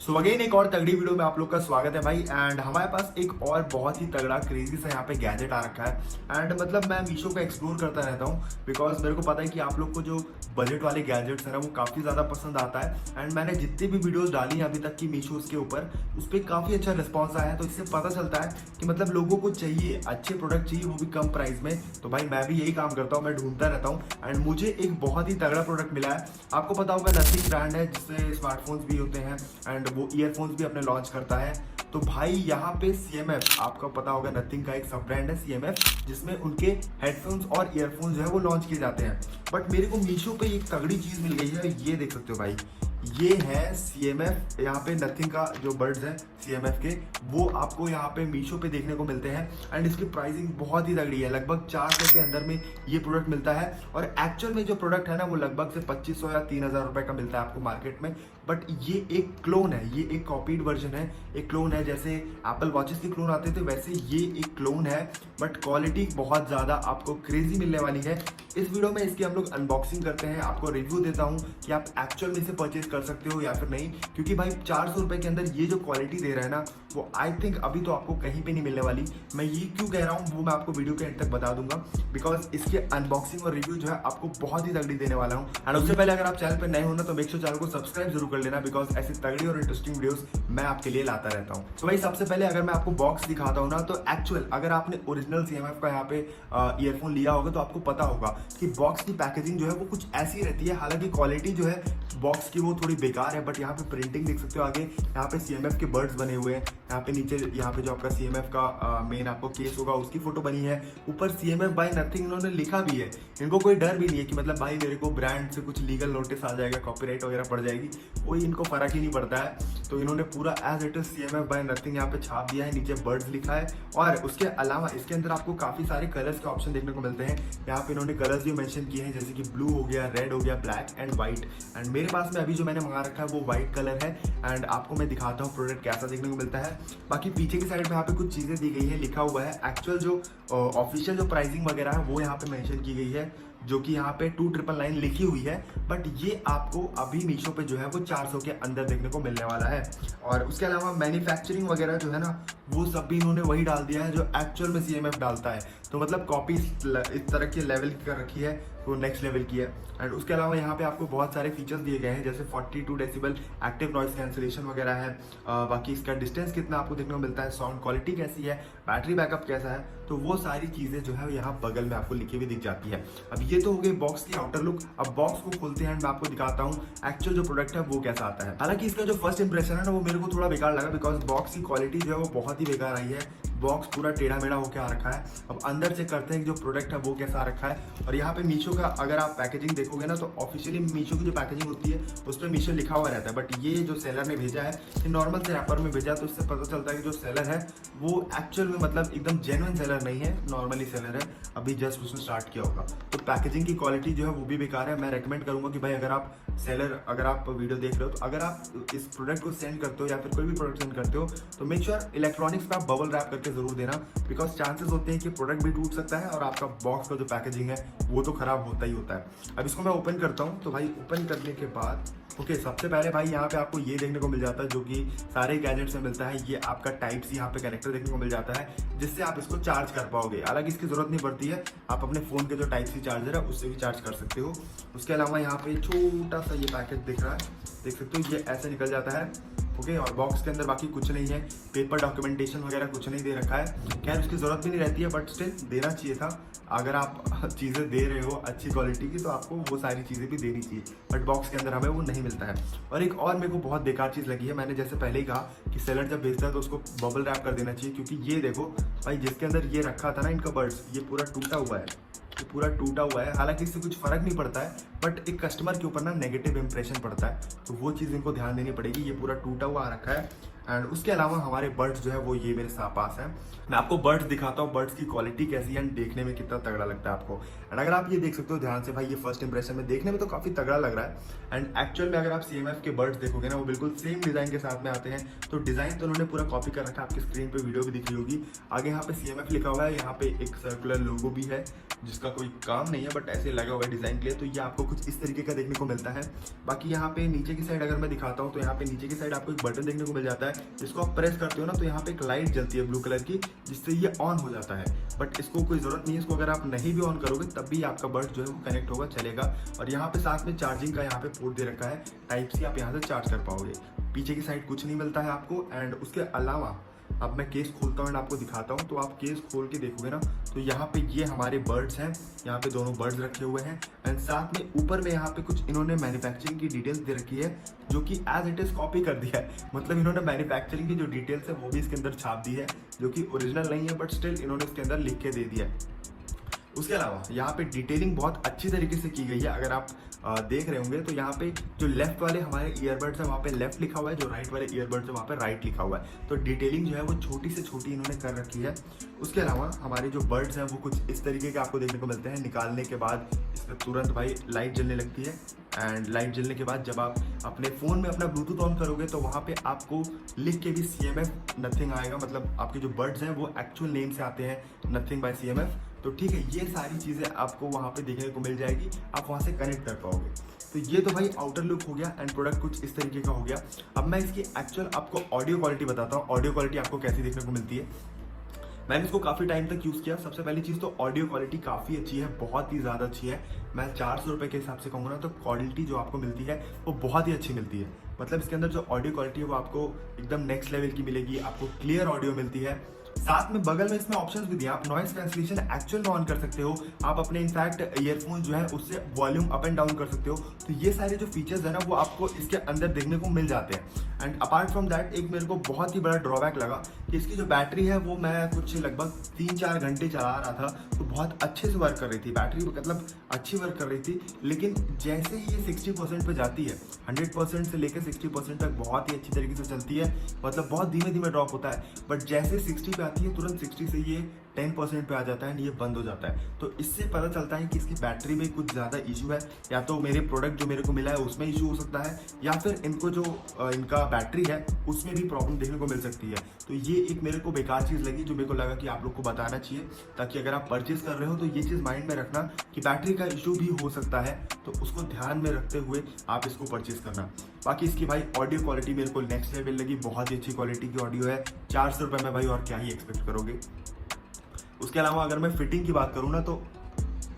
So again एक और तगड़ी वीडियो में आप लोग का स्वागत है भाई। एंड हमारे पास एक और बहुत ही तगड़ा क्रेजी सा यहाँ पे गैजेट आ रखा है। एंड मतलब मैं मीशो का एक्सप्लोर करता रहता हूँ बिकॉज मेरे को पता है कि आप लोग को जो बजट वाले गैजेट्स हैं ना वो काफ़ी ज़्यादा पसंद आता है। एंड मैंने जितनी भी वीडियोस डाली हैं अभी तक की मीशो के ऊपर उस पर काफ़ी अच्छा रिस्पॉन्स आया है। तो इससे पता चलता है कि मतलब लोगों को चाहिए अच्छे प्रोडक्ट चाहिए, वो भी कम प्राइस में। तो भाई मैं भी यही काम करता हूँ, मैं ढूंढता रहता हूँ। एंड मुझे एक बहुत ही तगड़ा प्रोडक्ट मिला है। आपको पता होगा नथिंग ब्रांड है जिससे स्मार्टफोन्स भी होते हैं एंड वो ईयरफोन्स भी अपने लॉन्च करता है। तो भाई यहाँ पे CMF, आपको पता होगा नथिंग का एक सब ब्रांड है CMF जिसमें उनके हेडफोन्स और ईयरफोन्स जो है वो लॉन्च किए जाते हैं। बट मेरे को मीशो पे एक तगड़ी चीज़ मिल गई है, ये देख सकते हो भाई। ये है CMF, यहाँ पे नथिंग का जो बर्ड्स हैं CMF के, वो आपको यहाँ पे मीशो पे देखने को मिलते हैं। एंड इसकी प्राइसिंग बहुत ही तगड़ी है, लगभग 400 के अंदर में ये प्रोडक्ट मिलता है। और एक्चुअल में जो प्रोडक्ट है ना वो लगभग से 2500 या 3000 रुपए का मिलता है आपको मार्केट में। बट ये एक क्लोन है, ये एक कॉपीड वर्जन है, एक क्लोन है। जैसे एप्पल वॉचेस के क्लोन आते थे वैसे ये एक क्लोन है। बट क्वालिटी बहुत ज़्यादा आपको क्रेजी मिलने वाली है। इस वीडियो में इसकी हम लोग अनबॉक्सिंग करते हैं, आपको रिव्यू देता हूँ कि आप एक्चुअल में इसे परचेज कर सकते हो या फिर नहीं। क्योंकि भाई 400 रुपए के अंदर ये जो क्वालिटी दे रहा है ना वो आई थिंक अभी तो आपको कहीं पे नहीं मिलने वाली। मैं ये क्यों कह रहा हूँ वो मैं आपको वीडियो के एंड तक बता दूंगा बिकॉज इसके अनबॉक्सिंग और रिव्यू जो है आपको बहुत ही तगड़ी देने वाला हूँ। एंड उससे पहले अगर आप चैनल पर नए हो ना तो मेक श्योर चैनल को सब्सक्राइब जरूर कर लेना बिकॉज ऐसी तगड़ी और इंटरेस्टिंग वीडियोस मैं आपके लिए लाता रहता हूँ। तो भाई सबसे पहले अगर मैं आपको बॉक्स दिखाता हूँ ना तो एक्चुअल अगर आपने ओरिजिनल CMF का यहाँ पे ईयरफोन लिया होगा तो आपको पता होगा कि बॉक्स की पैकेजिंग जो है वो कुछ ऐसी रहती है। हालांकि क्वालिटी जो है बॉक्स की वो थोड़ी बेकार है, बट यहाँ पे प्रिंटिंग देख सकते हो आगे, यहाँ पे CMF के बर्ड्स बने हुए हैं। यहाँ पे नीचे यहाँ पे जो आपका CMF का मेन आपको केस होगा उसकी फोटो बनी है। ऊपर CMF बाय नथिंग इन्होंने लिखा भी है। इनको कोई डर भी नहीं है कि मतलब भाई मेरे को ब्रांड से कुछ लीगल नोटिस आ जाएगा, कॉपीराइट वगैरह पड़ जाएगी, कोई इनको फर्क ही नहीं पड़ता है। तो इन्होंने पूरा as it is CMF by Nothing यहाँ पे छाप दिया है, नीचे बर्ड्स लिखा है। और उसके अलावा इसके अंदर आपको काफी सारे कलर्स के ऑप्शन देखने को मिलते हैं। यहाँ पे इन्होंने कलर्स भी मेंशन किए हैं जैसे कि ब्लू हो गया, रेड हो गया, ब्लैक एंड व्हाइट। एंड मेरे पास में अभी जो मैंने मंगा रखा है वो व्हाइट कलर है। एंड आपको मैं दिखाता हूँ प्रोडक्ट कैसा देखने को मिलता है। बाकी पीछे की साइड में यहाँ पे कुछ चीजें दी गई है, लिखा हुआ है एक्चुअल जो ऑफिशियल जो प्राइसिंग वगैरह है वो यहाँ पे मेंशन की गई है, जो कि यहाँ पे 2999 लिखी हुई है। बट ये आपको अभी मीशो पे जो है वो 400 के अंदर देखने को मिलने वाला है। और उसके अलावा मैन्युफैक्चरिंग वगैरह जो है ना वो सब भी इन्होंने वही डाल दिया है जो एक्चुअल में CMF डालता है। तो मतलब कॉपी इस तरह के लेवल की कर रखी है, वो नेक्स्ट लेवल की है। एंड उसके अलावा यहाँ पे आपको बहुत सारे फीचर्स दिए गए हैं जैसे 42 डेसिबल एक्टिव नॉइस कैंसिलेशन वगैरह है। बाकी इसका डिस्टेंस कितना आपको देखने को मिलता है, साउंड क्वालिटी कैसी है, बैटरी बैकअप कैसा है, तो वो सारी चीज़ें जो है यहाँ बगल में आपको लिखी हुई दिख जाती है। अब ये तो हो गई बॉक्स की आउटर लुक। अब बॉक्स को खोलते हैं एंड मैं आपको दिखाता हूँ एक्चुअल जो प्रोडक्ट है वो कैसा आता है। हालांकि इसका जो फर्स्ट इंप्रेशन है ना वो मेरे को थोड़ा बेकार लगा बिकॉज बॉक्स की क्वालिटी जो है वो बहुत ही बेकार आई है। बॉक्स पूरा टेढ़ा मेढ़ा होकर आ रखा है। अब अंदर चेक करते हैं कि जो प्रोडक्ट है वो कैसा आ रखा है। और यहाँ पे मीशो का अगर आप पैकेजिंग देखोगे ना तो ऑफिशियली मीशो की जो पैकेजिंग होती है उस पर मीशो लिखा हुआ रहता है। बट ये जो सेलर ने भेजा है ये नॉर्मल से रैपर में भेजा, तो इससे पता चलता है कि जो सेलर है वो एक्चुअल में मतलब एकदम जेन्युइन सेलर नहीं है, नॉर्मली सेलर है, अभी जस्ट उसने स्टार्ट किया होगा। तो पैकेजिंग की क्वालिटी जो है वो भी बेकार है। मैं रेकमेंड करूंगा कि भाई अगर आप वीडियो देख रहे हो तो अगर आप इस प्रोडक्ट को सेंड करते हो या फिर कोई भी प्रोडक्ट सेंड करते हो तो मेक श्योर इलेक्ट्रॉनिक्स पे आप बबल रैप करके जरूर देना बिकॉज चांसेस होते हैं कि प्रोडक्ट भी टूट सकता है और आपका बॉक्स का जो पैकेजिंग है वो तो खराब होता ही होता है। अब इसको मैं ओपन करता हूँ। तो भाई ओपन करने के बाद ओके सबसे पहले भाई यहाँ पे आपको ये देखने को मिल जाता है जो कि सारे गैजेट्स में मिलता है, ये आपका टाइप सी यहाँ पे कनेक्टर देखने को मिल जाता है जिससे आप इसको चार्ज कर पाओगे। हालांकि इसकी जरूरत नहीं पड़ती है, आप अपने फोन के जो टाइप सी चार्जर है उससे भी चार्ज कर सकते हो। उसके अलावा यहाँ पे छोटा सा ये पैकेट दिख रहा है, देख सकते हो, ये ऐसे निकल जाता है। ओके और बॉक्स के अंदर बाकी कुछ नहीं है, पेपर डॉक्यूमेंटेशन वगैरह कुछ नहीं दे रखा है। खैर उसकी जरूरत भी नहीं रहती है बट स्टिल देना चाहिए था। अगर आप चीज़ें दे रहे हो अच्छी क्वालिटी की तो आपको वो सारी चीज़ें भी देनी चाहिए, बट बॉक्स के अंदर हमें वो नहीं मिलता है। और एक और मेरे को बहुत बेकार चीज़ लगी है, मैंने जैसे पहले ही कहा कि सेलर जब भेजता है तो उसको बबल रैप कर देना चाहिए। क्योंकि ये देखो भाई जिसके अंदर ये रखा था ना इनका बर्ड्स, ये पूरा टूटा हुआ है, ये पूरा टूटा हुआ है। हालांकि इससे कुछ फर्क नहीं पड़ता है बट एक कस्टमर के ऊपर ना नेगेटिव इंप्रेशन पड़ता है, तो वो चीज़ इनको ध्यान देनी पड़ेगी। ये पूरा टूटा हुआ आ रखा है एंड उसके अलावा हमारे बर्ड्स जो है वो ये मेरे साथ पास है। मैं आपको बर्ड्स दिखाता हूँ, बर्ड्स की क्वालिटी कैसी है एंड देखने में कितना तगड़ा लगता है आपको। एंड अगर आप ये देख सकते हो ध्यान से भाई, ये फर्स्ट इंप्रेशन में देखने में तो काफी तगड़ा लग रहा है। एंड एक्चुअल में अगर आप CMF के बर्ड्स देखोगे ना, वो बिल्कुल सेम डिजाइन के साथ में आते हैं। तो डिजाइन तो उन्होंने पूरा कॉपी कर रखा है, आपकी स्क्रीन पे वीडियो भी दिख रही होगी। आगे यहाँ पे CMF लिखा हुआ है, यहाँ पे एक सर्कुलर लोगो भी है जिसका कोई काम नहीं है बट ऐसे लगा हुआ है डिजाइन के लिए। तो ये आपको कुछ इस तरीके का देखने को मिलता है। बाकी यहाँ पे नीचे की साइड अगर मैं दिखाता हूँ तो यहाँ पे नीचे की साइड आपको एक बटन देखने को मिल जाता है, जिसको आप प्रेस करते हो ना तो यहाँ पे एक लाइट जलती है ब्लू कलर की, जिससे ये ऑन हो जाता है। बट इसको कोई जरूरत नहीं है, इसको अगर आप नहीं भी ऑन करोगे तब भी आपका बर्ड जो है वो कनेक्ट होगा, चलेगा। और यहाँ पे साथ में चार्जिंग का यहाँ पे पोर्ट दे रखा है, टाइप सी, आप यहाँ से चार्ज कर पाओगे। पीछे की साइड कुछ नहीं मिलता है आपको। एंड उसके अलावा अब मैं केस खोलता हूँ एंड आपको दिखाता हूँ। तो आप केस खोल के देखोगे ना तो यहाँ पे ये हमारे बर्ड्स हैं, यहाँ पे दोनों बर्ड्स रखे हुए हैं। एंड साथ में ऊपर में यहाँ पे कुछ इन्होंने मैन्युफैक्चरिंग की डिटेल्स दे रखी है, जो कि एज इट इज कॉपी कर दिया है। मतलब इन्होंने मैन्युफैक्चरिंग की जो डिटेल्स है वो भी इसके अंदर छाप दी है, जो कि ओरिजिनल नहीं है बट स्टिल इन्होंने इसके अंदर लिख के दे दिया है। उसके अलावा यहाँ पे डिटेलिंग बहुत अच्छी तरीके से की गई है। अगर आप देख रहे होंगे तो यहाँ पे जो लेफ्ट वाले हमारे ईयरबड्स है वहाँ पे लेफ्ट लिखा हुआ है, जो राइट वाले ईयरबड्स है वहाँ पे राइट लिखा हुआ है। तो डिटेलिंग जो है वो छोटी से छोटी इन्होंने कर रखी है। उसके अलावा हमारे जो बर्ड्स हैं वो कुछ इस तरीके के आपको देखने को मिलते हैं। निकालने के बाद इसमें तुरंत भाई लाइट जलने लगती है। एंड लाइट जलने के बाद जब आप अपने फ़ोन में अपना ब्लूटूथ ऑन करोगे तो वहाँ पे आपको लिख के भी CMF नथिंग आएगा। मतलब आपके जो बर्ड्स हैं वो एक्चुअल नेम से आते हैं, नथिंग बाय CMF। तो ठीक है, ये सारी चीज़ें आपको वहाँ पे देखने को मिल जाएगी, आप वहाँ से कनेक्ट कर पाओगे। तो ये तो भाई आउटर लुक हो गया एंड प्रोडक्ट कुछ इस तरीके का हो गया। अब मैं इसकी एक्चुअल आपको ऑडियो क्वालिटी बताता हूँ। ऑडियो क्वालिटी आपको कैसी देखने को मिलती है। मैंने इसको काफ़ी टाइम तक यूज़ किया। सबसे पहली चीज़ तो ऑडियो क्वालिटी काफ़ी अच्छी है, बहुत ही ज़्यादा अच्छी है। मैं 400 रुपये के हिसाब से कहूँगा ना तो क्वालिटी जो आपको मिलती है वो बहुत ही अच्छी मिलती है। मतलब इसके अंदर जो ऑडियो क्वालिटी है वो आपको एकदम नेक्स्ट लेवल की मिलेगी, आपको क्लियर ऑडियो मिलती है। साथ में बगल में इसमें ऑप्शंस भी दिया, आप नॉइस कैंसिलेशन एक्चुअल में ऑन कर सकते हो। आप अपने इनफैक्ट ईयरफोन जो है उससे वॉल्यूम अप एंड डाउन कर सकते हो। तो ये सारे जो फीचर्स है ना वो आपको इसके अंदर देखने को मिल जाते हैं। एंड अपार्ट फ्रॉम दैट एक मेरे को बहुत ही बड़ा ड्रॉबैक लगा कि इसकी जो बैटरी है वो मैं कुछ लगभग 3-4 घंटे चला रहा था तो बहुत अच्छे से वर्क कर रही थी बैटरी, मतलब अच्छी वर्क कर रही थी। लेकिन जैसे ही ये 60% पे जाती है, 100% से लेकर 60% तक बहुत ही अच्छी तरीके से चलती है। मतलब बहुत धीमे धीमे ड्रॉप होता है, बट जैसे 60 पे आती है तुरंत 60 से ये 10% पे आ जाता है एंड ये बंद हो जाता है। तो इससे पता चलता है कि इसकी बैटरी में कुछ ज़्यादा इशू है, या तो मेरे प्रोडक्ट जो मेरे को मिला है उसमें इशू हो सकता है, या फिर इनको जो इनका बैटरी है उसमें भी प्रॉब्लम देखने को मिल सकती है। तो ये एक मेरे को बेकार चीज़ लगी, जो मेरे को लगा कि आप लोग को बताना चाहिए, ताकि अगर आप परचेज कर रहे हो तो ये चीज़ माइंड में रखना कि बैटरी का इशू भी हो सकता है, तो उसको ध्यान में रखते हुए आप इसको परचेज करना। बाकी इसकी भाई ऑडियो क्वालिटी मेरे को नेक्स्ट लेवल लगी, बहुत ही अच्छी क्वालिटी की ऑडियो है। 400 रुपये में भाई और क्या ही एक्सपेक्ट करोगे। उसके अलावा अगर मैं फिटिंग की बात करूँ ना तो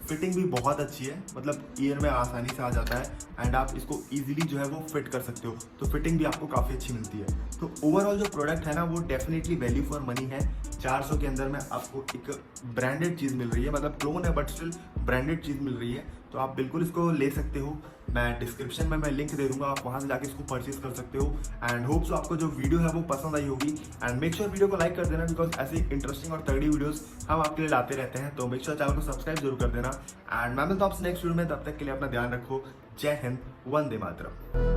फिटिंग भी बहुत अच्छी है, मतलब ईयर में आसानी से आ जाता है एंड आप इसको इजीली जो है वो फिट कर सकते हो। तो फिटिंग भी आपको काफ़ी अच्छी मिलती है। तो ओवरऑल जो प्रोडक्ट है ना वो डेफिनेटली वैल्यू फॉर मनी है। 400 के अंदर में आपको एक ब्रांडेड चीज़ मिल रही है, मतलब क्लोन है बट स्टिल ब्रांडेड चीज़ मिल रही है। तो आप बिल्कुल इसको ले सकते हो। मैं डिस्क्रिप्शन में मैं लिंक दे दूंगा, आप वहाँ से जाके इसको परचेज कर सकते हो। एंड होप सो आपको जो वीडियो है वो पसंद आई होगी। एंड मेक श्योर वीडियो को लाइक कर देना, बिकॉज ऐसे इंटरेस्टिंग और तगड़ी वीडियोस हम आपके लिए लाते रहते हैं। तो मेक श्योर चैनल को सब्सक्राइब जरूर कर देना। एंड मैं मिलता हूँ आपसे नेक्स्ट वीडियो में, तब तक के लिए अपना ध्यान रखो। जय हिंद, वंदे मातरम।